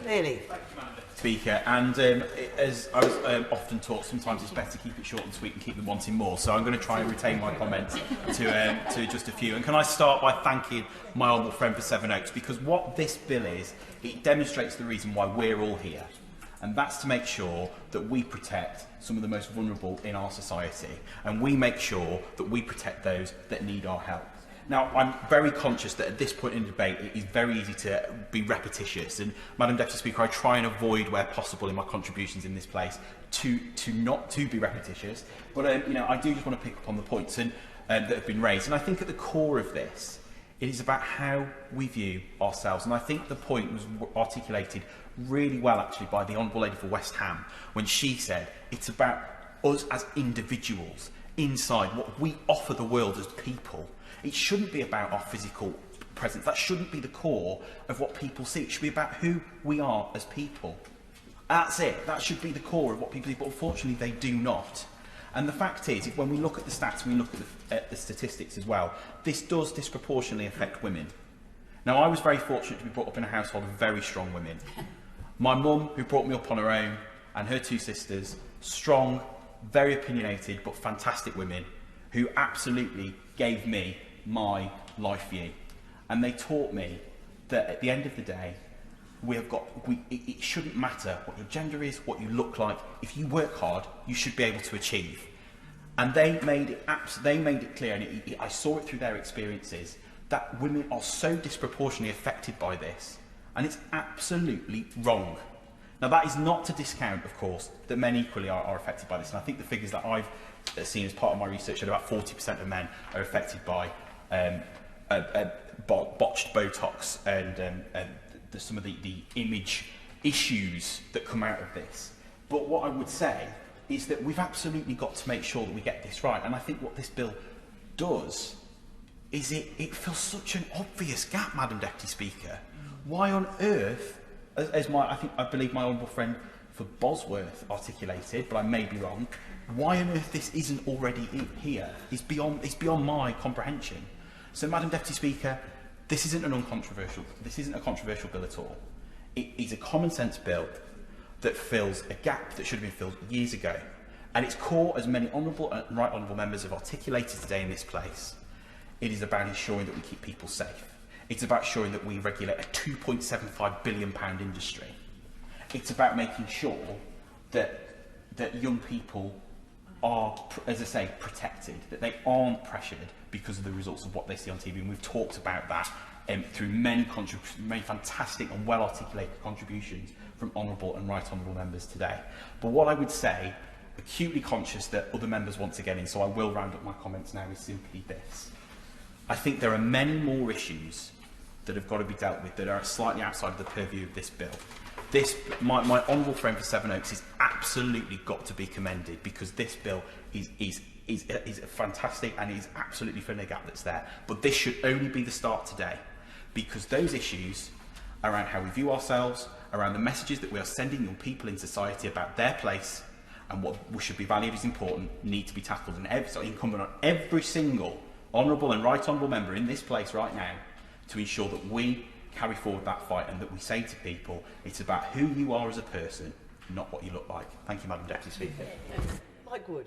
Really? Speaker, and as I was often taught, sometimes it's better to keep it short and sweet and keep them wanting more. So I'm going to try and retain my comments to just a few. And can I start by thanking my honourable friend for Sevenoaks, because what this bill is, it demonstrates the reason why we're all here. And that's to make sure that we protect some of the most vulnerable in our society, and we make sure that we protect those that need our help. Now, I'm very conscious that at this point in the debate, it is very easy to be repetitious. And, Madam Deputy Speaker, I try and avoid, where possible in my contributions in this place, to not to be repetitious. But, you know, I do just want to pick up on the points that have been raised. And I think at the core of this, it is about how we view ourselves. And I think the point was articulated really well, actually, by the Honourable Lady for West Ham, when she said it's about us as individuals, inside what we offer the world as people. It shouldn't be about our physical presence. That shouldn't be the core of what people see. It should be about who we are as people. That's it. That should be the core of what people see, but unfortunately they do not. And the fact is, when we look at the stats and we look at the statistics as well, this does disproportionately affect women. Now, I was very fortunate to be brought up in a household of very strong women. My mum, who brought me up on her own, and her two sisters, strong, very opinionated, but fantastic women, who absolutely gave me my life view. And they taught me that at the end of the day, it shouldn't matter what your gender is, what you look like. If you work hard, you should be able to achieve. And they made it clear, and I saw it through their experiences, that women are so disproportionately affected by this, and it's absolutely wrong. Now, that is not to discount, of course, that men equally are affected by this, and I think the figures that I've seen as part of my research that about 40% of men are affected by botched Botox and some of the image issues that come out of this. But what I would say is that we've absolutely got to make sure that we get this right. And I think what this bill does is it fills such an obvious gap, Madam Deputy Speaker. Why on earth, I believe my honourable friend for Bosworth articulated, but I may be wrong, why on earth this isn't already here is beyond my comprehension. So, Madam Deputy Speaker, this isn't a controversial bill at all. It is a common sense bill that fills a gap that should have been filled years ago. And its core, as many honourable and right honourable members have articulated today in this place, it is about ensuring that we keep people safe. It's about ensuring that we regulate a £2.75 billion industry. It's about making sure that young people are, as I say, protected, that they aren't pressured because of the results of what they see on TV. And we've talked about that through many fantastic and well-articulated contributions from honourable and right honourable members today. But what I would say, acutely conscious that other members want to get in, so I will round up my comments now, is simply this. I think there are many more issues that have got to be dealt with that are slightly outside of the purview of this bill. My honourable friend for Sevenoaks has absolutely got to be commended, because this bill is fantastic and is absolutely filling a gap that's there. But this should only be the start today, because those issues around how we view ourselves, around the messages that we are sending young people in society about their place and what should be valued as important, need to be tackled. And it's incumbent on every single honourable and right honourable member in this place right now to ensure that we carry forward that fight, and that we say to people, it's about who you are as a person, not what you look like. Thank you, Madam Deputy Speaker. Mike Wood.